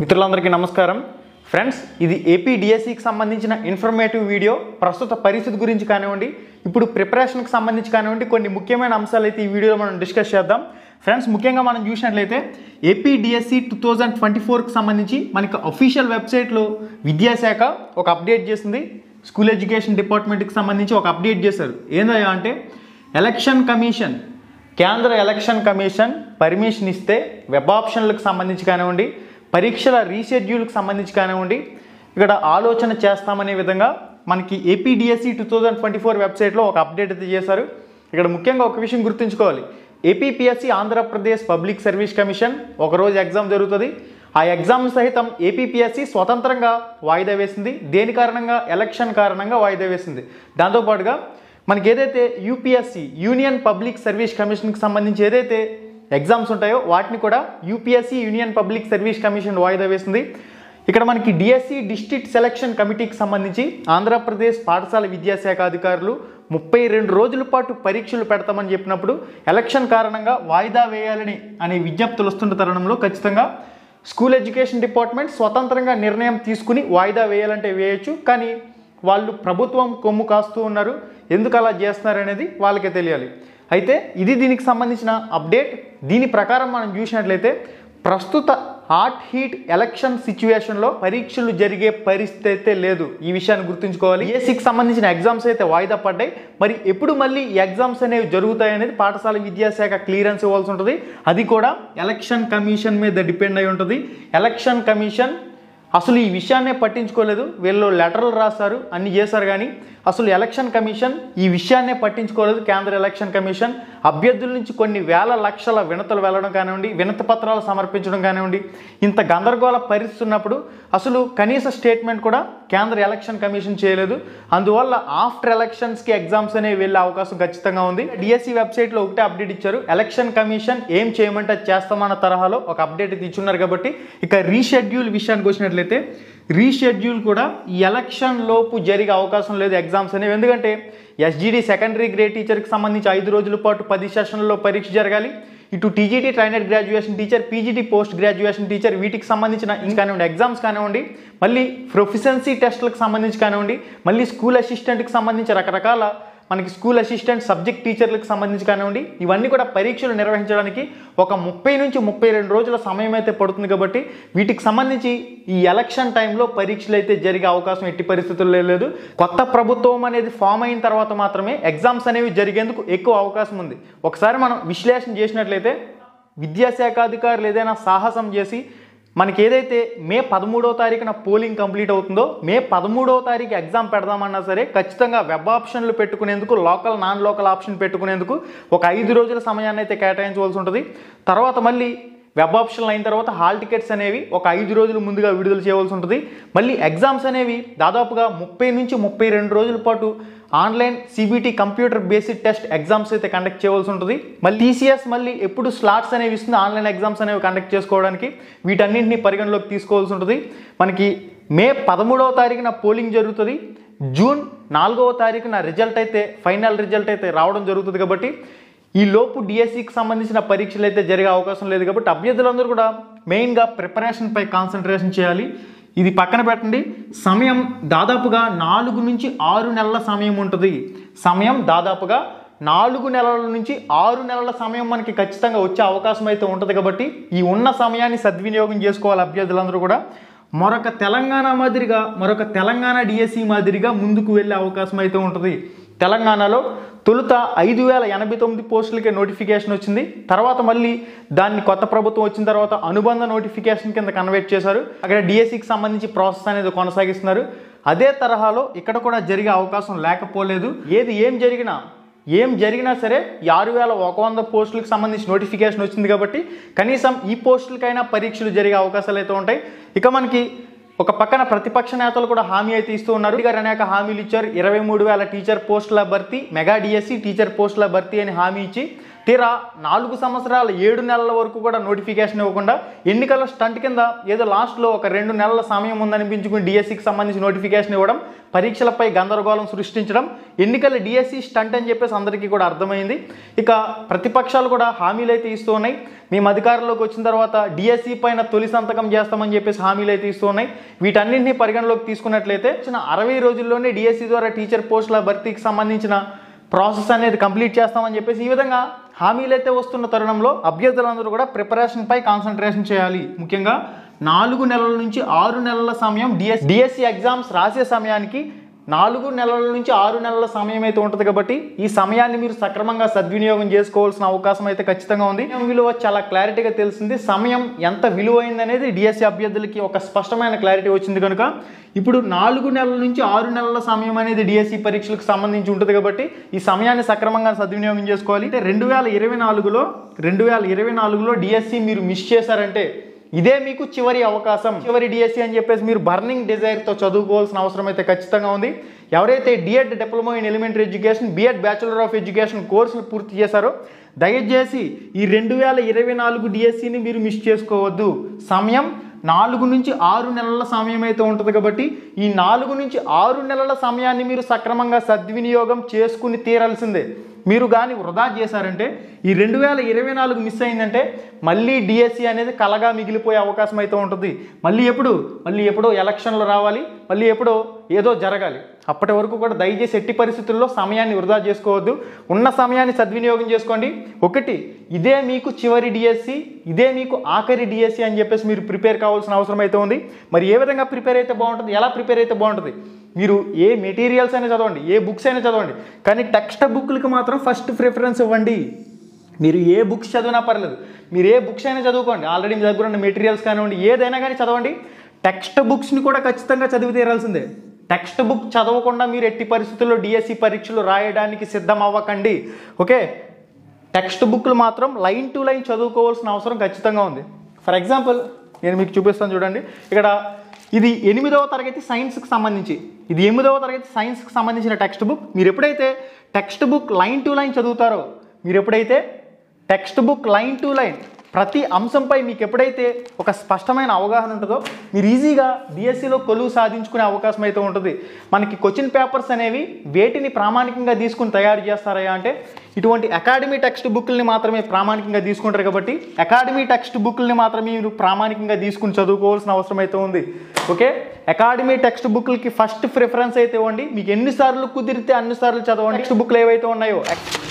మిత్రులందరికీ నమస్కారం ఫ్రెండ్స్, ఇది ఏపీ డిఎస్సికి సంబంధించిన ఇన్ఫర్మేటివ్ వీడియో. ప్రస్తుత పరిస్థితి గురించి కానివ్వండి, ఇప్పుడు ప్రిపరేషన్కి సంబంధించి కానివ్వండి, కొన్ని ముఖ్యమైన అంశాలు అయితే ఈ వీడియోలో మనం డిస్కస్ చేద్దాం. ఫ్రెండ్స్, ముఖ్యంగా మనం చూసినట్లయితే ఏపీ డిఎస్సి 2024కి సంబంధించి మనకి అఫీషియల్ వెబ్సైట్లో విద్యాశాఖ ఒక అప్డేట్ చేసింది. స్కూల్ ఎడ్యుకేషన్ డిపార్ట్మెంట్కి సంబంధించి ఒక అప్డేట్ చేశారు. ఏందయ్యా అంటే, ఎలక్షన్ కమిషన్, కేంద్ర ఎలక్షన్ కమిషన్ పర్మిషన్ ఇస్తే వెబ్ ఆప్షన్లకు సంబంధించి కానివ్వండి, పరీక్షల రీషెడ్యూల్కి సంబంధించి కానివ్వండి, ఇక్కడ ఆలోచన చేస్తామనే విధంగా మనకి ఏపీ డిఎస్సి 2024 వెబ్సైట్లో ఒక అప్డేట్ అయితే చేశారు. ఇక్కడ ముఖ్యంగా ఒక విషయం గుర్తుంచుకోవాలి. APPSC Andhra Pradesh public service commission ఒకరోజు ఎగ్జామ్ జరుగుతుంది. ఆ ఎగ్జామ్ సహితం ఏపీపీఎస్సి స్వతంత్రంగా వాయిదా వేసింది. దేని కారణంగా? ఎలక్షన్ కారణంగా వాయిదా వేసింది. దాంతోపాటుగా మనకి ఏదైతే యూపీఎస్సి యూనియన్ పబ్లిక్ సర్వీస్ కమిషన్కి సంబంధించి ఏదైతే ఎగ్జామ్స్ ఉంటాయో వాటిని కూడా UPSC union public service commission వాయిదా వేసింది. ఇక్కడ మనకి డిఎస్సి డిస్ట్రిక్ట్ సెలక్షన్ కమిటీకి సంబంధించి ఆంధ్రప్రదేశ్ పాఠశాల విద్యాశాఖ అధికారులు 32 రోజుల పాటు పరీక్షలు పెడతామని చెప్పినప్పుడు ఎలక్షన్ కారణంగా వాయిదా వేయాలని అనే విజ్ఞప్తులు వస్తున్న తరుణంలో ఖచ్చితంగా స్కూల్ ఎడ్యుకేషన్ డిపార్ట్మెంట్ స్వతంత్రంగా నిర్ణయం తీసుకుని వాయిదా వేయాలంటే వేయచ్చు. కానీ వాళ్ళు ప్రభుత్వం కొమ్ము కాస్తూ ఉన్నారు. ఎందుకు అలా చేస్తున్నారు అనేది వాళ్ళకే తెలియాలి. అయితే ఇది దీనికి సంబంధించిన అప్డేట్. దీని ప్రకారం మనం చూసినట్లయితే ప్రస్తుత హాట్ హీట్ ఎలక్షన్ సిచ్యువేషన్లో పరీక్షలు జరిగే పరిస్థితి అయితే లేదు. ఈ విషయాన్ని గుర్తుంచుకోవాలి. ఏసీకి సంబంధించిన ఎగ్జామ్స్ అయితే వాయిదా పడ్డాయి. మరి ఎప్పుడు మళ్ళీ ఎగ్జామ్స్ అనేవి జరుగుతాయి అనేది పాఠశాల విద్యాశాఖ క్లియరెన్స్ ఇవ్వాల్సి ఉంటుంది. అది కూడా ఎలక్షన్ కమిషన్ మీద డిపెండ్ అయి ఉంటుంది. ఎలక్షన్ కమిషన్ అసలు ఈ విషయాన్నే పట్టించుకోలేదు. వీళ్ళు లెటర్లు రాశారు, అన్ని చేశారు, కానీ అసలు ఎలక్షన్ కమిషన్ ఈ విషయాన్నే పట్టించుకోలేదు. కేంద్ర ఎలక్షన్ కమిషన్ అభ్యర్థుల నుంచి కొన్ని వేల లక్షల వినతులు వెళ్ళడం కానివ్వండి, వినతి పత్రాలు సమర్పించడం కానివ్వండి, ఇంత గందరగోళ పరిస్థితి ఉన్నప్పుడు అసలు కనీస స్టేట్మెంట్ కూడా కేంద్ర ఎలక్షన్ కమిషన్ చేయలేదు. అందువల్ల ఆఫ్టర్ ఎలక్షన్స్కి ఎగ్జామ్స్ అనేవి వెళ్ళే అవకాశం ఖచ్చితంగా ఉంది. డిఎస్సి వెబ్సైట్లో ఒకటే అప్డేట్ ఇచ్చారు. ఎలక్షన్ కమిషన్ ఏం చేయమంటే చేస్తామన్న తరహాలో ఒక అప్డేట్ ఇచ్చున్నారు. కాబట్టి ఇక రీషెడ్యూల్ విషయానికి వచ్చినట్లయితే రీషెడ్యూల్ కూడా ఈ ఎలక్షన్ లోపు జరిగే అవకాశం లేదు ఎగ్జామ్స్ అనేవి. ఎందుకంటే ఎస్జిడి సెకండరీ గ్రేడ్ టీచర్కి సంబంధించి 5 రోజుల పాటు 10 సెషన్లలో పరీక్ష జరగాలి. ఇటు TGT trainer graduation teacher, PGT post graduation teacher, వీటికి సంబంధించిన కానివ్వండి ఎగ్జామ్స్ కానివ్వండి, మళ్ళీ ప్రొఫిషియన్సీ టెస్ట్లకు సంబంధించి కానివ్వండి, మళ్ళీ స్కూల్ అసిస్టెంట్కి సంబంధించి రకరకాల మనకి స్కూల్ అసిస్టెంట్ సబ్జెక్ట్ టీచర్లకు సంబంధించి కానివ్వండి, ఇవన్నీ కూడా పరీక్షలు నిర్వహించడానికి ఒక 30 నుంచి 32 రోజుల సమయం అయితే పడుతుంది. కాబట్టి వీటికి సంబంధించి ఈ ఎలక్షన్ టైంలో పరీక్షలు అయితే జరిగే అవకాశం ఎట్టి పరిస్థితుల్లో లేదు. కొత్త ప్రభుత్వం అనేది ఫామ్ అయిన తర్వాత మాత్రమే ఎగ్జామ్స్ అనేవి జరిగేందుకు ఎక్కువ అవకాశం ఉంది. ఒకసారి మనం విశ్లేషణ చేసినట్లయితే విద్యాశాఖ అధికారులు ఏదైనా సాహసం చేసి మనకి ఏదైతే మే 13వ తారీఖున పోలింగ్ కంప్లీట్ అవుతుందో మే 13వ తారీఖు ఎగ్జామ్ పెడదామన్నా సరే ఖచ్చితంగా వెబ్ ఆప్షన్లు పెట్టుకునేందుకు, లోకల్ నాన్ లోకల్ ఆప్షన్ పెట్టుకునేందుకు ఒక 5 రోజుల సమయాన్ని అయితే కేటాయించవలసి ఉంటుంది. తర్వాత మళ్ళీ వెబ్ ఆప్షన్లు అయిన తర్వాత హాల్ టికెట్స్ అనేవి ఒక 5 రోజులు ముందుగా విడుదల చేయవలసి ఉంటుంది. మళ్ళీ ఎగ్జామ్స్ అనేవి దాదాపుగా 30 నుంచి 32 రోజుల పాటు online CBT computer based test exams అయితే కండక్ట్ చేయవలసి ఉంటుంది. మళ్ళీ టీసీఎస్ మళ్ళీ ఎప్పుడు స్లాట్స్ అనేవి ఇస్తుంది ఆన్లైన్ ఎగ్జామ్స్ అనేవి కండక్ట్ చేసుకోవడానికి. వీటన్నింటినీ పరిగణలోకి తీసుకోవాల్సి ఉంటుంది. మనకి మే 13వ తారీఖున పోలింగ్ జరుగుతుంది. జూన్ 4వ తారీఖున రిజల్ట్ అయితే ఫైనల్ రిజల్ట్ అయితే రావడం జరుగుతుంది. కాబట్టి ఈ లోపు డిఎస్సికి సంబంధించిన పరీక్షలు అయితే జరిగే అవకాశం లేదు. కాబట్టి అభ్యర్థులందరూ కూడా మెయిన్గా ప్రిపరేషన్పై కాన్సన్ట్రేషన్ చేయాలి. ఇది పక్కన పెట్టండి. సమయం దాదాపుగా 4 నుంచి 6 నెలల సమయం ఉంటుంది. సమయం దాదాపుగా 4 నెలల నుంచి 6 నెలల సమయం మనకి ఖచ్చితంగా వచ్చే అవకాశం అయితే ఉంటుంది. కాబట్టి ఈ ఉన్న సమయాన్ని సద్వినియోగం చేసుకోవాలి అభ్యర్థులందరూ కూడా. మరొక తెలంగాణ డిఎస్సి మాదిరిగా ముందుకు వెళ్ళే అవకాశం అయితే ఉంటుంది. తెలంగాణలో తొలుత 5089 పోస్టులకే నోటిఫికేషన్ వచ్చింది. తర్వాత మళ్ళీ దాన్ని కొత్త ప్రభుత్వం వచ్చిన తర్వాత అనుబంధ నోటిఫికేషన్ కింద కన్వర్ట్ చేశారు. అక్కడ డిఎస్సికి సంబంధించి ప్రాసెస్ అనేది కొనసాగిస్తున్నారు. అదే తరహాలో ఇక్కడ కూడా జరిగే అవకాశం లేకపోలేదు. ఏం జరిగినా సరే 6100 పోస్టులకు సంబంధించి నోటిఫికేషన్ వచ్చింది. కాబట్టి కనీసం ఈ పోస్టులకైనా పరీక్షలు జరిగే అవకాశాలు అయితే ఉంటాయి. ఇక మనకి ఒక పక్కన ప్రతిపక్ష నేతలు కూడా హామీ అయితే ఇస్తూ ఉన్నారు. అనేక హామీలు ఇచ్చారు. 23,000 టీచర్ పోస్టుల భర్తీ, మెగా డిఎస్సి టీచర్ పోస్టుల భర్తీ అని హామీ ఇచ్చి తీరా 4 సంవత్సరాల 7 నెలల వరకు కూడా నోటిఫికేషన్ ఇవ్వకుండా ఎన్నికల స్టంట్ కింద ఏదో లాస్ట్లో ఒక 2 నెలల సమయం ఉందనిపించుకుని డిఎస్సికి సంబంధించి నోటిఫికేషన్ ఇవ్వడం, పరీక్షలపై గందరగోళం సృష్టించడం ఎన్నికల డిఎస్సి స్టంట్ అని చెప్పేసి అందరికీ కూడా అర్థమైంది. ఇక ప్రతిపక్షాలు కూడా హామీలు అయితే ఇస్తూ ఉన్నాయి. మేము అధికారంలోకి వచ్చిన తర్వాత డిఎస్సి పైన తొలి సంతకం చేస్తామని చెప్పేసి హామీలు అయితే ఇస్తూ ఉన్నాయి. వీటన్నింటినీ పరిగణలోకి తీసుకున్నట్లయితే 60 రోజుల్లోనే డిఎస్సి ద్వారా టీచర్ పోస్టుల భర్తీకి సంబంధించిన ప్రాసెస్ అనేది కంప్లీట్ చేస్తామని చెప్పేసి ఈ విధంగా హామీలు అయితే వస్తున్న తరుణంలో అభ్యర్థులందరూ కూడా ప్రిపరేషన్పై కాన్సన్ట్రేషన్ చేయాలి. ముఖ్యంగా 4 నెలల నుంచి 6 నెలల సమయం డిఎస్సి ఎగ్జామ్స్ రాసే సమయానికి 4 నెలల నుంచి 6 నెలల సమయం అయితే ఉంటుంది కాబట్టి ఈ సమయాన్ని మీరు సక్రమంగా సద్వినియోగం చేసుకోవాల్సిన అవకాశం అయితే ఖచ్చితంగా ఉంది. విలువ చాలా క్లారిటీగా తెలిసింది. సమయం ఎంత విలువైంది అనేది డిఎస్సి అభ్యర్థులకి ఒక స్పష్టమైన క్లారిటీ వచ్చింది కనుక ఇప్పుడు 4 నెలల నుంచి 6 నెలల సమయం అనేది డిఎస్సి పరీక్షలకు సంబంధించి ఉంటుంది కాబట్టి ఈ సమయాన్ని సక్రమంగా సద్వినియోగం చేసుకోవాలి. అంటే 2024లో డిఎస్సి మీరు మిస్ చేశారంటే ఇదే మీకు చివరి అవకాశం, చివరి డిఎస్సి అని చెప్పేసి మీరు బర్నింగ్ డిజైర్తో చదువుకోవాల్సిన అవసరం అయితే ఖచ్చితంగా ఉంది. ఎవరైతే DEd diploma in elementary education, BEd bachelor of education కోర్సులు పూర్తి చేశారో దయచేసి ఈ 2024 డిఎస్సిని మీరు మిస్ చేసుకోవద్దు. సమయం 4 నుంచి 6 నెలల సమయం అయితే ఉంటుంది కాబట్టి ఈ 4 నుంచి 6 నెలల సమయాన్ని మీరు సక్రమంగా సద్వినియోగం చేసుకుని తీరాల్సిందే. మీరు కానీ వృధా చేశారంటే ఈ 2024 మిస్ అయిందంటే మళ్ళీ డిఎస్సి అనేది కలగా మిగిలిపోయే అవకాశం అయితే ఉంటుంది. మళ్ళీ ఎప్పుడో ఎలక్షన్లు రావాలి, మళ్ళీ ఎప్పుడో ఏదో జరగాలి. అప్పటి వరకు కూడా దయచేసి ఎట్టి పరిస్థితుల్లో సమయాన్ని వృధా చేసుకోవద్దు. ఉన్న సమయాన్ని సద్వినియోగం చేసుకోండి. ఒకటి, ఇదే మీకు చివరి డిఎస్సి, ఇదే మీకు ఆఖరి డిఎస్సి అని చెప్పేసి మీరు ప్రిపేర్ కావాల్సిన అవసరం అయితే ఉంది. మరి ఏ విధంగా ప్రిపేర్ అయితే బాగుంటుంది, ఎలా ప్రిపేర్ అయితే బాగుంటుంది? మీరు ఏ మెటీరియల్స్ అయినా చదవండి, ఏ బుక్స్ అయినా చదవండి, కానీ టెక్స్ట్ బుక్లకి మాత్రం ఫస్ట్ ప్రిఫరెన్స్ ఇవ్వండి. మీరు ఏ బుక్స్ చదివినా పర్లేదు, మీరు ఏ బుక్స్ అయినా చదువుకోండి. ఆల్రెడీ మీ దగ్గర ఉన్న మెటీరియల్స్ కానివ్వండి, ఏదైనా కానీ చదవండి. టెక్స్ట్ బుక్స్ని కూడా ఖచ్చితంగా చదివి తీరాల్సిందే. టెక్స్ట్ బుక్ చదవకుండా మీరు ఎట్టి పరిస్థితుల్లో డిఎస్సి పరీక్షలు రాయడానికి సిద్ధం అవ్వకండి. ఓకే, టెక్స్ట్ బుక్లు మాత్రం లైన్ టు లైన్ చదువుకోవాల్సిన అవసరం ఖచ్చితంగా ఉంది. ఫర్ ఎగ్జాంపుల్ నేను మీకు చూపిస్తాను చూడండి. ఇక్కడ ఇది 8వ తరగతి సైన్స్కి సంబంధించి, ఇది 8వ తరగతి సైన్స్కి సంబంధించిన టెక్స్ట్ బుక్. మీరు ఎప్పుడైతే text book line to line చదువుతారో, మీరు ఎప్పుడైతే text book line to line ప్రతి అంశంపై మీకు ఎప్పుడైతే ఒక స్పష్టమైన అవగాహన ఉంటుందో మీరు ఈజీగా డిఎస్సిలో కొలువు సాధించుకునే అవకాశం అయితే ఉంటుంది. మనకి క్వశ్చన్ పేపర్స్ అనేవి వేటిని ప్రామాణికంగా తీసుకుని తయారు చేస్తారయ్యా అంటే ఇటువంటి అకాడమీ టెక్స్ట్ బుక్లని మాత్రమే ప్రామాణికంగా తీసుకుంటారు కాబట్టి అకాడమీ టెక్స్ట్ బుక్లని మాత్రమే మీరు ప్రామాణికంగా తీసుకుని చదువుకోవాల్సిన అవసరం అయితే ఉంది. ఓకే, అకాడమీ టెక్స్ట్ బుక్లకి ఫస్ట్ ప్రిఫరెన్స్ అయితే ఇవ్వండి. మీకు ఎన్నిసార్లు కుదిరితే అన్నిసార్లు చదవండి టెక్స్ట్ బుక్లు ఏవైతే ఉన్నాయో.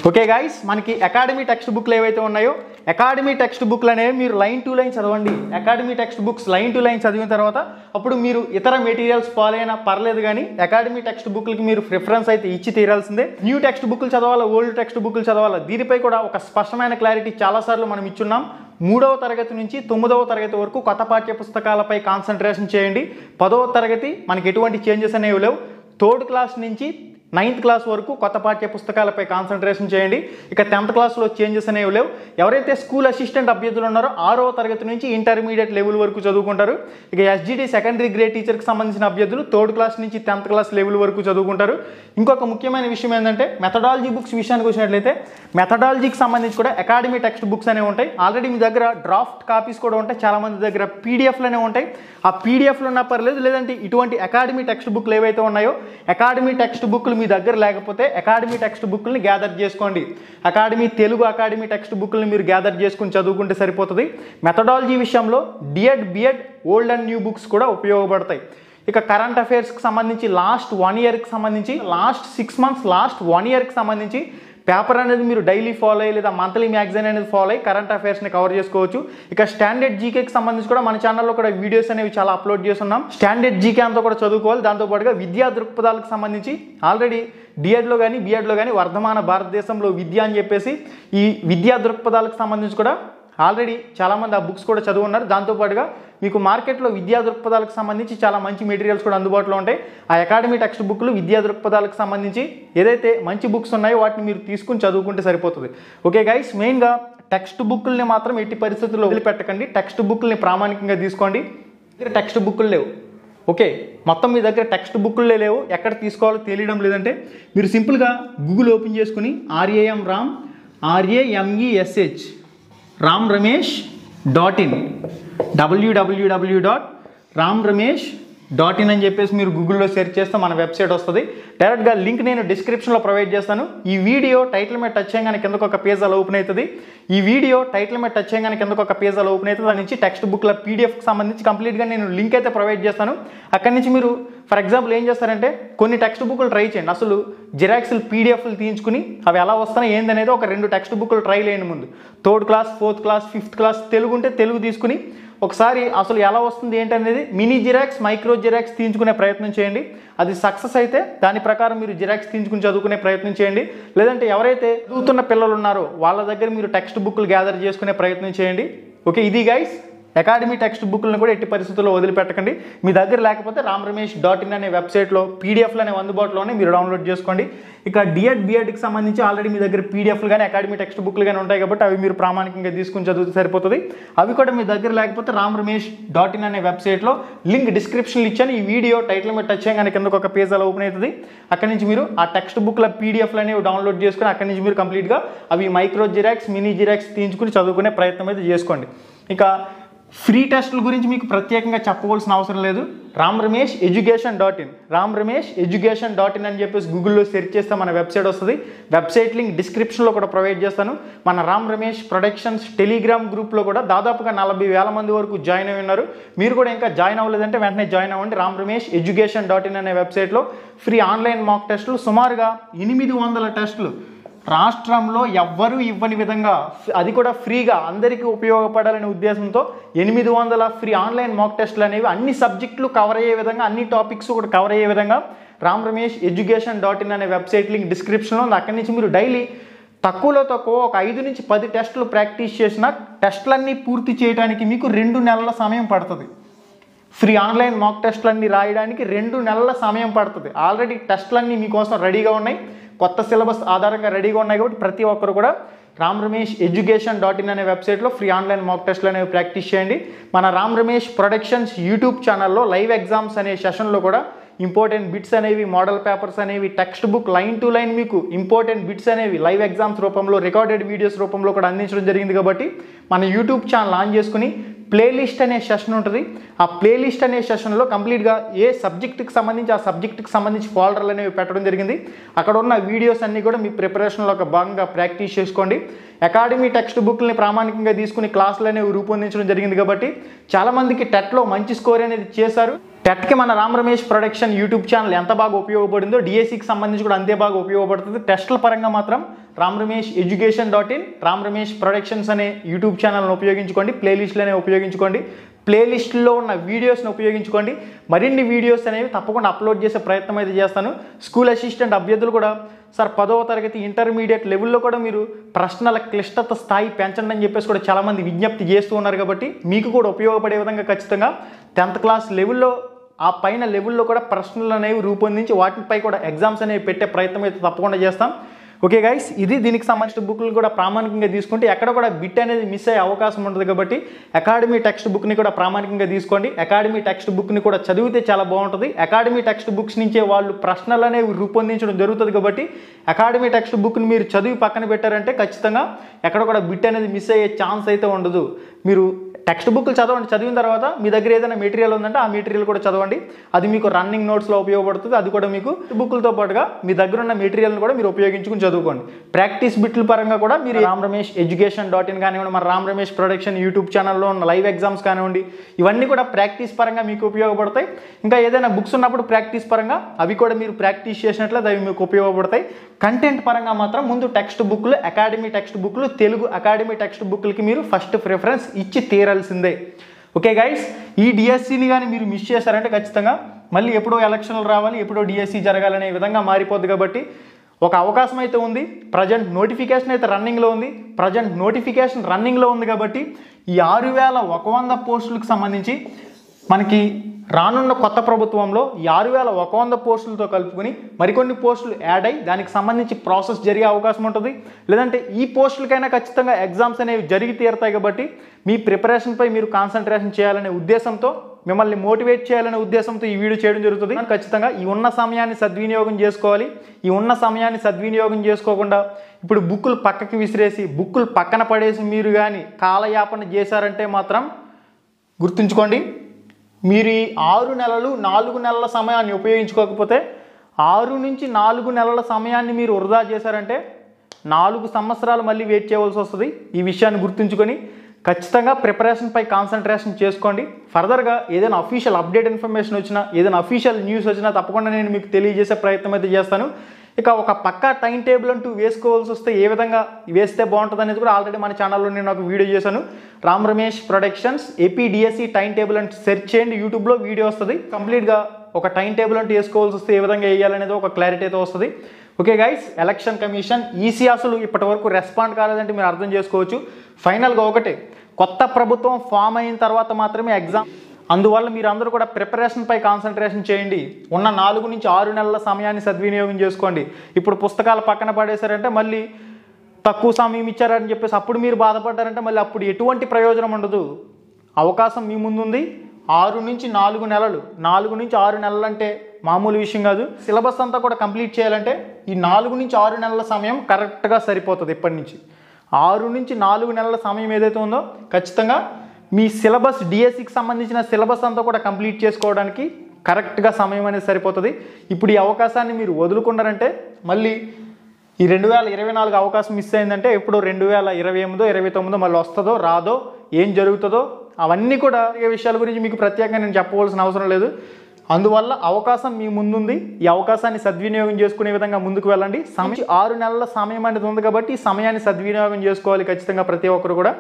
ఓకే గైస్, మనకి అకాడమీ టెక్స్ట్ బుక్లు ఏవైతే ఉన్నాయో అకాడమీ టెక్స్ట్ బుక్లు అనేవి మీరు లైన్ టు లైన్ చదవండి. Academy text books line to line చదివిన తర్వాత అప్పుడు మీరు ఇతర మెటీరియల్స్ ఫాలో అయినా పర్లేదు, కానీ అకాడమీ టెక్స్ట్ బుక్లకి మీరు ప్రిఫరెన్స్ అయితే ఇచ్చి తీరాల్సిందే. న్యూ టెక్స్ట్ బుక్లు చదవాలా, ఓల్డ్ టెక్స్ట్ బుక్లు చదవాలా, దీనిపై కూడా ఒక స్పష్టమైన క్లారిటీ చాలాసార్లు మనం ఇచ్చున్నాం. 3వ తరగతి నుంచి 9వ తరగతి వరకు కొత్త పాఠ్య పుస్తకాలపై కాన్సన్ట్రేషన్ చేయండి. 10వ తరగతి మనకి ఎటువంటి చేంజెస్ అనేవి లేవు. 3rd క్లాస్ నుంచి 9th క్లాస్ వరకు కొత్త పాఠ్య పుస్తకాలపై కాన్సన్ట్రేషన్ చేయండి. ఇక 10th క్లాస్లో చేంజెస్ అనేవి లేవు. ఎవరైతే స్కూల్ అసిస్టెంట్ అభ్యర్థులు ఉన్నారో 6వ తరగతి నుంచి ఇంటర్మీడియట్ లెవెల్ వరకు చదువుకుంటారు. ఇక ఎస్జిటి సెకండరీ గ్రేడ్ టీచర్కి సంబంధించిన అభ్యర్థులు 3rd క్లాస్ నుంచి 10th క్లాస్ లెవెల్ వరకు చదువుకుంటారు. ఇంకొక ముఖ్యమైన విషయం ఏంటంటే మెథడాలజీ బుక్స్ విషయానికి వచ్చినట్లయితే మెథడాలజీకి సంబంధించి కూడా అకాడమీ టెక్స్ట్ బుక్స్ అనేవి ఉంటాయి. ఆల్రెడీ మీ దగ్గర డ్రాఫ్ట్ కాపీస్ కూడా ఉంటాయి, చాలామంది దగ్గర పీడిఎఫ్లు అనేవి ఉంటాయి. ఆ పీడిఎఫ్లు ఉన్నా పర్లేదు, లేదంటే ఇటువంటి అకాడమీ టెక్స్ట్ బుక్లు ఏవైతే ఉన్నాయో అకాడమీ టెక్స్ట్ బుక్లు మీ దగ్గర లేకపోతే అకాడమీ టెక్స్ట్ బుక్లని గ్యాదర్ చేసుకోండి. అకాడమీ తెలుగు అకాడమీ టెక్స్ట్ బుక్లని మీరు గ్యాదర్ చేసుకుని చదువుకుంటే సరిపోతుంది. మెథడాలజీ విషయంలో DEd, BEd, old and new books కూడా ఉపయోగపడతాయి. ఇక కరెంట్ అఫైర్స్కి సంబంధించి లాస్ట్ 1 ఇయర్కి సంబంధించి, లాస్ట్ 6 మంత్స్, లాస్ట్ 1 ఇయర్కి సంబంధించి పేపర్ అనేది మీరు డైలీ ఫాలో అయ్యి లేదా మంత్లీ మ్యాగజైన్ అనేది ఫాలో అయ్యి కరెంట్ అఫైర్స్ని కవర్ చేసుకోవచ్చు. ఇక స్టాండర్డ్ జీకేకి సంబంధించి కూడా మన ఛానల్లో కూడా వీడియోస్ అనేవి చాలా అప్లోడ్ చేస్తున్నాం. స్టాండర్డ్ జీకే అంతా కూడా చదువుకోవాలి. దాంతోపాటుగా విద్యా దృక్పథాలకు సంబంధించి ఆల్రెడీ డిఎడ్లో కానీ బిఎడ్లో కానీ వర్ధమాన భారతదేశంలో విద్య అని చెప్పేసి ఈ విద్యా దృక్పథాలకు సంబంధించి కూడా ఆల్రెడీ చాలామంది ఆ బుక్స్ కూడా చదువున్నారు. దాంతోపాటుగా మీకు మార్కెట్లో విద్యా దృక్పథాలకు సంబంధించి చాలా మంచి మెటీరియల్స్ కూడా అందుబాటులో ఉంటాయి. ఆ అకాడమీ టెక్స్ట్ బుక్లు విద్యా దృక్పథాలకు సంబంధించి ఏదైతే మంచి బుక్స్ ఉన్నాయో వాటిని మీరు తీసుకుని చదువుకుంటే సరిపోతుంది. ఓకే గైస్, మెయిన్గా టెక్స్ట్ బుక్లని మాత్రం ఎట్టి పరిస్థితుల్లో వదిలిపెట్టకండి. టెక్స్ట్ బుక్లని ప్రామాణికంగా తీసుకోండి. టెక్స్ట్ బుక్లు లేవు, ఓకే, మొత్తం మీ దగ్గర టెక్స్ట్ బుక్లే లేవు, ఎక్కడ తీసుకోవాలో తెలియడం లేదంటే మీరు సింపుల్గా గూగుల్ ఓపెన్ చేసుకుని RAM RAM RAMESH ramramesh.in www.ramramesh.in అని చెప్పేసి మీరు గూగుల్లో సెర్చ్ చేస్తే మన వెబ్సైట్ వస్తుంది. డైరెక్ట్గా లింక్ నేను డిస్క్రిప్షన్లో ప్రొవైడ్ చేస్తాను. ఈ వీడియో టైటిల్ మీద టచ్ చేయగానే కిందకు ఒక పేజ్ అలా ఓపెన్ అవుతుంది. దాని నుంచి టెక్స్ట్ బుక్ల పీడిఎఫ్కి సంబంధించి కంప్లీట్గా నేను లింక్ అయితే ప్రొవైడ్ చేస్తాను. అక్కడి నుంచి మీరు ఫర్ ఎగ్జాంపుల్ ఏం చేస్తారంటే కొన్ని టెక్స్ట్ బుక్లు ట్రై చేయండి. అసలు జిరాక్స్లు పీడిఎఫ్లు తీయించుకుని అవి ఎలా వస్తున్నాయి ఏందనేది ఒక 2 టెక్స్ట్ బుక్లు ట్రై చేయండి. ముందు 3rd class 4th class 5th class Telugu ఉంటే తెలుగు తీసుకుని ఒకసారి అసలు ఎలా వస్తుంది ఏంటనేది మినీ జిరాక్స్ మైక్రో జిరాక్స్ తీయించుకునే ప్రయత్నం చేయండి. అది సక్సెస్ అయితే దాని ప్రకారం మీరు జిరాక్స్ తీయించుకుని చదువుకునే ప్రయత్నం చేయండి. లేదంటే ఎవరైతే చదువుతున్న పిల్లలు ఉన్నారో వాళ్ళ దగ్గర మీరు టెక్స్ట్ బుక్లు గ్యాదర్ చేసుకునే ప్రయత్నం చేయండి. ఓకే, ఇది గైస్ అకాడమీ టెక్స్ట్ బుక్లను కూడా ఎట్టి పరిస్థితుల్లో వదిలిపెట్టకండి. మీ దగ్గర లేకపోతే ramramesh.in అనే వెబ్సైట్లో పీడిఎఫ్లు అనేవి అందుబాటులోనే మీరు డౌన్లోడ్ చేసుకోండి. ఇక డిఎడ్ బిఎడ్కి సంబంధించి ఆల్రెడీ మీ దగ్గర పీడిఎఫ్లు కానీ అకాడమీ టెక్స్ట్ బుక్లు కానీ ఉంటాయి కాబట్టి అవి మీరు ప్రామాణికంగా తీసుకుని చదివితే సరిపోతుంది. అవి కూడా మీ దగ్గర లేకపోతే ramramesh.in అనే వెబ్సైట్లో లింక్ డిస్క్రిప్షన్లో ఇచ్చాను. ఈ వీడియో టైటిల్ మీద టచ్ చేయగానే కిందకు ఒక పేజ్ అలా ఓపెన్ అవుతుంది. అక్కడి నుంచి మీరు ఆ టెక్స్ట్ బుక్ల పీడిఎఫ్లు అనేవి డౌన్లోడ్ చేసుకుని అక్కడి నుంచి మీరు కంప్లీట్గా అవి మైక్రో జిరాక్స్ మినీ జిరాక్స్ తీయించుకుని చదువుకునే ప్రయత్నం అయితే చేసుకోండి. ఇక ఫ్రీ టెస్టుల గురించి మీకు ప్రత్యేకంగా చెప్పవలసిన అవసరం లేదు. ramramesh.in అని చెప్పేసి గూగుల్లో సెర్చ్ చేస్తే మన వెబ్సైట్ వస్తుంది. వెబ్సైట్ లింక్ డిస్క్రిప్షన్లో కూడా ప్రొవైడ్ చేస్తాను. మన రామ్ రమేష్ ప్రొడక్షన్స్ టెలిగ్రామ్ గ్రూప్లో కూడా దాదాపుగా 40,000 మంది వరకు జాయిన్ అయి ఉన్నారు. మీరు కూడా ఇంకా జాయిన్ అవ్వలేదంటే వెంటనే జాయిన్ అవ్వండి. ramramesh.in అనే వెబ్సైట్లో ఫ్రీ ఆన్లైన్ మాక్ టెస్టులు సుమారుగా 800 టెస్టులు రాష్ట్రంలో ఎవ్వరూ ఇవ్వని విధంగా అది కూడా ఫ్రీగా అందరికీ ఉపయోగపడాలనే ఉద్దేశంతో 800 ఫ్రీ ఆన్లైన్ మాక్ టెస్టులు అనేవి అన్ని సబ్జెక్టులు కవర్ అయ్యే విధంగా అన్ని టాపిక్స్ కూడా కవర్ అయ్యే విధంగా ramramesh.in అనే వెబ్సైట్ లింక్ డిస్క్రిప్షన్లో ఉంది. అక్కడి నుంచి మీరు డైలీ తక్కువలో తక్కువ ఒక 5 నుంచి 10 టెస్టులు ప్రాక్టీస్ చేసిన టెస్టులన్నీ పూర్తి చేయడానికి మీకు 2 నెలల సమయం పడుతుంది. ఫ్రీ ఆన్లైన్ మాక్ టెస్టులన్నీ రాయడానికి 2 నెలల సమయం పడుతుంది. ఆల్రెడీ టెస్టులన్నీ మీకోసం రెడీగా ఉన్నాయి, కొత్త సిలబస్ ఆధారంగా రెడీగా ఉన్నాయి కాబట్టి ప్రతి ఒక్కరు కూడా ramramesh.in అనే వెబ్సైట్లో ఫ్రీ ఆన్లైన్ మాక్ టెస్టులు అనేవి ప్రాక్టీస్ చేయండి. మన రామ్ రమేష్ ప్రొడక్షన్స్ యూట్యూబ్ ఛానల్లో లైవ్ ఎగ్జామ్స్ అనే సెషన్లో కూడా ఇంపార్టెంట్ బిట్స్ అనేవి మోడల్ పేపర్స్ అనేవి text book line to line మీకు ఇంపార్టెంట్ బిట్స్ అనేవి లైవ్ ఎగ్జామ్స్ రూపంలో రికార్డెడ్ వీడియోస్ రూపంలో కూడా అందించడం జరిగింది. కాబట్టి మన యూట్యూబ్ ఛానల్ ఆన్ చేసుకుని ప్లేలిస్ట్ అనే సెషన్ ఉంటుంది. ఆ ప్లేలిస్ట్ అనే సెషన్లో కంప్లీట్గా ఏ సబ్జెక్టుకి సంబంధించి ఆ సబ్జెక్టుకి సంబంధించి ఫోల్డర్లు అనేవి పెట్టడం జరిగింది. అక్కడ ఉన్న వీడియోస్ అన్నీ కూడా మీ ప్రిపరేషన్లో ఒక భాగంగా ప్రాక్టీస్ చేసుకోండి. అకాడమీ టెక్స్ట్ బుక్ని ప్రామాణికంగా తీసుకుని క్లాసులు అనేవి రూపొందించడం జరిగింది కాబట్టి చాలామందికి టెట్లో మంచి స్కోర్ అనేది చేశారు. టెట్కి మన Ram Ramesh production YouTube channel ఎంత బాగా ఉపయోగపడిందో డిఎస్సికి సంబంధించి కూడా అంతే బాగా ఉపయోగపడుతుంది. టెస్టుల పరంగా మాత్రం ramramesh.in రామ్ రమేష్ ప్రొడక్షన్స్ అనే యూట్యూబ్ ఛానల్ని ఉపయోగించుకోండి. ప్లేలిస్టులు అనేవి ఉపయోగించుకోండి. ప్లేలిస్ట్లో ఉన్న వీడియోస్ని ఉపయోగించుకోండి. మరిన్ని వీడియోస్ అనేవి తప్పకుండా అప్లోడ్ చేసే ప్రయత్నం అయితే చేస్తాను. స్కూల్ అసిస్టెంట్ అభ్యర్థులు కూడా సార్ 10వ తరగతి ఇంటర్మీడియట్ లెవెల్లో కూడా మీరు ప్రశ్నల క్లిష్టత స్థాయి పెంచండి అని చెప్పేసి కూడా చాలామంది విజ్ఞప్తి చేస్తూ ఉన్నారు. కాబట్టి మీకు కూడా ఉపయోగపడే విధంగా ఖచ్చితంగా 10th క్లాస్ లెవెల్లో ఆ పైన లెవెల్లో కూడా ప్రశ్నలు అనేవి రూపొందించి వాటిపై కూడా ఎగ్జామ్స్ అనేవి పెట్టే ప్రయత్నం అయితే తప్పకుండా చేస్తాం. ఓకే గైస్, ఇది దీనికి సంబంధించిన బుక్లు కూడా ప్రామాణికంగా తీసుకుంటే ఎక్కడ కూడా బిట్ అనేది మిస్ అయ్యే అవకాశం ఉంటుంది. కాబట్టి అకాడమీ టెక్స్ట్ బుక్ని కూడా ప్రామాణికంగా తీసుకోండి. అకాడమీ టెక్స్ట్ బుక్ని కూడా చదివితే చాలా బాగుంటుంది. అకాడమీ టెక్స్ట్ బుక్స్ నుంచే వాళ్ళు ప్రశ్నలు అనేవి రూపొందించడం జరుగుతుంది. కాబట్టి అకాడమీ టెక్స్ట్ బుక్ని మీరు చదివి పక్కన పెట్టారంటే ఖచ్చితంగా ఎక్కడ కూడా బిట్ అనేది మిస్ అయ్యే ఛాన్స్ అయితే ఉండదు. మీరు టెక్స్ట్ బుక్లు చదవండి. చదివిన తర్వాత మీ దగ్గర ఏదైనా మెటీరియల్ ఉందంటే ఆ మెటీరియల్ కూడా చదవండి. అది మీకు రన్నింగ్ నోట్స్లో ఉపయోగపడుతుంది. అది కూడా మీకు బుక్లతో పాటుగా మీ దగ్గర ఉన్న మెటీరియల్ని కూడా మీరు ఉపయోగించుకుని చదువుకోండి. ప్రాక్టీస్ బిట్ల పరంగా కూడా మీరు ramramesh.in కానివ్వండి, మన రామ్ రమేష్ ప్రొడక్షన్ యూట్యూబ్ ఛానల్లో ఉన్న లైవ్ ఎగ్జామ్స్ కానివ్వండి, ఇవన్నీ కూడా ప్రాక్టీస్ పరంగా మీకు ఉపయోగపడతాయి. ఇంకా ఏదైనా బుక్స్ ఉన్నప్పుడు ప్రాక్టీస్ పరంగా అవి కూడా మీరు ప్రాక్టీస్ చేసినట్లయితే అవి మీకు ఉపయోగపడతాయి. కంటెంట్ పరంగా మాత్రం ముందు టెక్స్ట్ బుక్లు అకాడమీ టెక్స్ట్ బుక్లు తెలుగు అకాడమీ టెక్స్ట్ బుక్లకి మీరు ఫస్ట్ ప్రిఫరెన్స్ ఇచ్చి తీరాల్సిందే. ఓకే గైస్, ఈ డిఎస్సిని కానీ మీరు మిస్ చేశారంటే ఖచ్చితంగా మళ్ళీ ఎప్పుడో ఎలక్షన్లు రావాలి, ఎప్పుడో డిఎస్సి జరగాలనే విధంగా మారిపోద్ది. కాబట్టి ఒక అవకాశం అయితే ఉంది. ప్రజెంట్ నోటిఫికేషన్ అయితే రన్నింగ్లో ఉంది. కాబట్టి ఈ 6,100 పోస్టులకు సంబంధించి మనకి రానున్న కొత్త ప్రభుత్వంలో 6100 పోస్టులతో కలుపుకొని మరికొన్ని పోస్టులు యాడ్ అయ్యి దానికి సంబంధించి ప్రాసెస్ జరిగే అవకాశం ఉంటుంది. లేదంటే ఈ పోస్టులకైనా ఖచ్చితంగా ఎగ్జామ్స్ అనేవి జరిగి తీరుతాయి కాబట్టి మీ ప్రిపరేషన్పై మీరు కాన్సన్ట్రేషన్ చేయాలనే ఉద్దేశంతో, మిమ్మల్ని మోటివేట్ చేయాలనే ఉద్దేశంతో ఈ వీడియో చేయడం జరుగుతుంది. ఖచ్చితంగా ఈ ఉన్న సమయాన్ని సద్వినియోగం చేసుకోవాలి. ఈ ఉన్న సమయాన్ని సద్వినియోగం చేసుకోకుండా ఇప్పుడు బుక్కులు పక్కకి విసిరేసి, బుక్కులు పక్కన పడేసి మీరు కానీ కాలయాపన చేశారంటే మాత్రం గుర్తుంచుకోండి, మీరు ఈ 6 నెలలు 4 నెలల సమయాన్ని ఉపయోగించుకోకపోతే 6 నుంచి 4 నెలల సమయాన్ని మీరు వృధా చేశారంటే 4 సంవత్సరాలు మళ్ళీ వెయిట్ చేయవలసి వస్తుంది. ఈ విషయాన్ని గుర్తుంచుకొని ఖచ్చితంగా ప్రిపరేషన్పై కాన్సన్ట్రేషన్ చేసుకోండి. ఫర్దర్గా ఏదైనా అఫీషియల్ అప్డేట్ ఇన్ఫర్మేషన్ వచ్చినా, ఏదైనా అఫీషియల్ న్యూస్ వచ్చినా తప్పకుండా నేను మీకు తెలియజేసే ప్రయత్నం అయితే చేస్తాను. ఇక ఒక పక్కా టైం టేబుల్ అంటూ వేసుకోవాల్సి వస్తే ఏ విధంగా వేస్తే బాగుంటుంది అనేది కూడా ఆల్రెడీ మన ఛానల్లో నేను ఒక వీడియో చేశాను. Ram Ramesh productions APDSC time table అంటే సెర్చ్ చేయండి, యూట్యూబ్లో వీడియో వస్తుంది. కంప్లీట్గా ఒక టైం టేబుల్ అంటూ వేసుకోవాల్సి వస్తే ఏ విధంగా వేయాలనేది ఒక క్లారిటీ అయితే వస్తుంది. Okay guys, election commission EC అసలు ఇప్పటి వరకు రెస్పాండ్ కాలేదంటే మీరు అర్థం చేసుకోవచ్చు. ఫైనల్గా ఒకటే, కొత్త ప్రభుత్వం ఫామ్ అయిన తర్వాత మాత్రమే ఎగ్జామ్. అందువల్ల మీరు అందరూ కూడా ప్రిపరేషన్పై కాన్సన్ట్రేషన్ చేయండి. ఉన్న 4 నుంచి 6 నెలల సమయాన్ని సద్వినియోగం చేసుకోండి. ఇప్పుడు పుస్తకాలు పక్కన పడేశారంటే మళ్ళీ తక్కువ సమయం ఇచ్చారని చెప్పేసి అప్పుడు మీరు బాధపడ్డారంటే మళ్ళీ అప్పుడు ఎటువంటి ప్రయోజనం ఉండదు. అవకాశం మీ ముందుంది. 6 నుంచి 4 నెలలు, 4 నుంచి 6 నెలలు అంటే మామూలు విషయం కాదు. సిలబస్ అంతా కూడా కంప్లీట్ చేయాలంటే ఈ 4 నుంచి 6 నెలల సమయం కరెక్ట్గా సరిపోతుంది. ఇప్పటి నుంచి 6 నుంచి 4 నెలల సమయం ఏదైతే ఉందో ఖచ్చితంగా మీ సిలబస్, డిఎస్సికి సంబంధించిన సిలబస్ అంతా కూడా కంప్లీట్ చేసుకోవడానికి కరెక్ట్గా సమయం అనేది సరిపోతుంది. ఇప్పుడు ఈ అవకాశాన్ని మీరు వదులుకున్నారంటే మళ్ళీ ఈ 2024 అవకాశం మిస్ అయిందంటే ఎప్పుడో 2028, 29 మళ్ళీ వస్తుందో రాదో, ఏం జరుగుతుందో అవన్నీ కూడా ఈ విషయాల గురించి మీకు ప్రత్యేకంగా నేను చెప్పవలసిన అవసరం లేదు. అందువల్ల అవకాశం మీ ముందుంది. ఈ అవకాశాన్ని సద్వినియోగం చేసుకునే విధంగా ముందుకు వెళ్ళండి. 6 నెలల సమయం అనేది ఉంది కాబట్టి ఈ సమయాన్ని సద్వినియోగం చేసుకోవాలి ఖచ్చితంగా ప్రతి ఒక్కరు కూడా.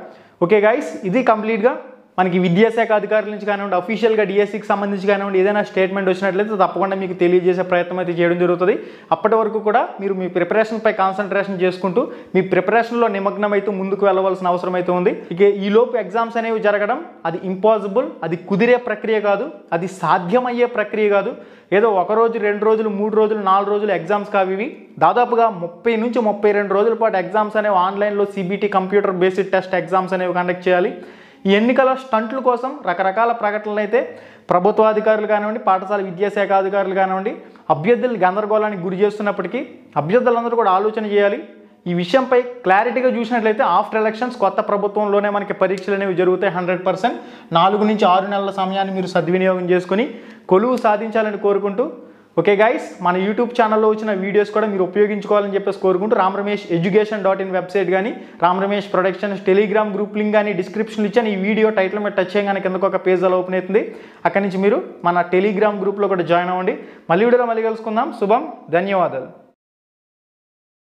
ఓకే గైస్, ఇది కంప్లీట్గా మనకి విద్యాశాఖ అధికారుల నుంచి కానివ్వండి, అఫీషియల్గా డిఎస్సికి సంబంధించి కానివ్వండి ఏదైనా స్టేట్మెంట్ వచ్చినట్లయితే తప్పకుండా మీకు తెలియజేసే ప్రయత్నం అయితే చేయడం జరుగుతుంది. అప్పటి వరకు కూడా మీరు మీ ప్రిపరేషన్పై కాన్సన్ట్రేషన్ చేసుకుంటూ మీ ప్రిపరేషన్లో నిమగ్నం అయితే ముందుకు వెళ్ళవలసిన అవసరం అయితే ఉంది. ఇక ఈలోపు ఎగ్జామ్స్ అనేవి జరగడం అది ఇంపాసిబుల్, అది కుదిరే ప్రక్రియ కాదు, అది సాధ్యమయ్యే ప్రక్రియ కాదు. ఏదో 1 రోజు 2 రోజులు 3 రోజులు 4 రోజులు ఎగ్జామ్స్ కావు ఇవి. దాదాపుగా 30 నుంచి 32 రోజుల పాటు ఎగ్జామ్స్ అనేవి ఆన్లైన్లో CBT computer based test exams అనేవి కండక్ట్ చేయాలి. ఈ ఎన్నికల స్టంట్ల కోసం రకరకాల ప్రకటనలు అయితే ప్రభుత్వ అధికారులు కానివ్వండి, పాఠశాల విద్యాశాఖ అధికారులు కానివ్వండి అభ్యర్థులు గందరగోళానికి గురి చేస్తున్నప్పటికీ అభ్యర్థులందరూ కూడా ఆలోచన చేయాలి. ఈ విషయంపై క్లారిటీగా చూసినట్లయితే ఆఫ్టర్ ఎలక్షన్స్ కొత్త ప్రభుత్వంలోనే మనకి పరీక్షలు అనేవి జరుగుతాయి 100%. 4 నుంచి 6 నెలల సమయాన్ని మీరు సద్వినియోగం చేసుకుని కొలువు సాధించాలని కోరుకుంటూ, ఓకే గైస్, మన యూట్యూబ్ ఛానల్లో వచ్చిన వీడియోస్ కూడా మీరు ఉపయోగించుకోవాలని చెప్పేసి కోరుకుంటూ రామ్ రమేష్ education.in వెబ్సైట్ కానీ, Ram Ramesh productions Telegram group link కానీ డిస్క్రిప్షన్లో ఇచ్చాను. ఈ వీడియో టైటిల్ మీద టచ్ చేయగానే కిందకు ఒక పేజ్ అలా ఓపెన్ అవుతుంది. అక్కడి నుంచి మీరు మన టెలిగ్రామ్ గ్రూప్లో కూడా జాయిన్ అవ్వండి. మళ్ళీ వీడియోలో మళ్ళీ కలుసుకుందాం. శుభం, ధన్యవాదాలు.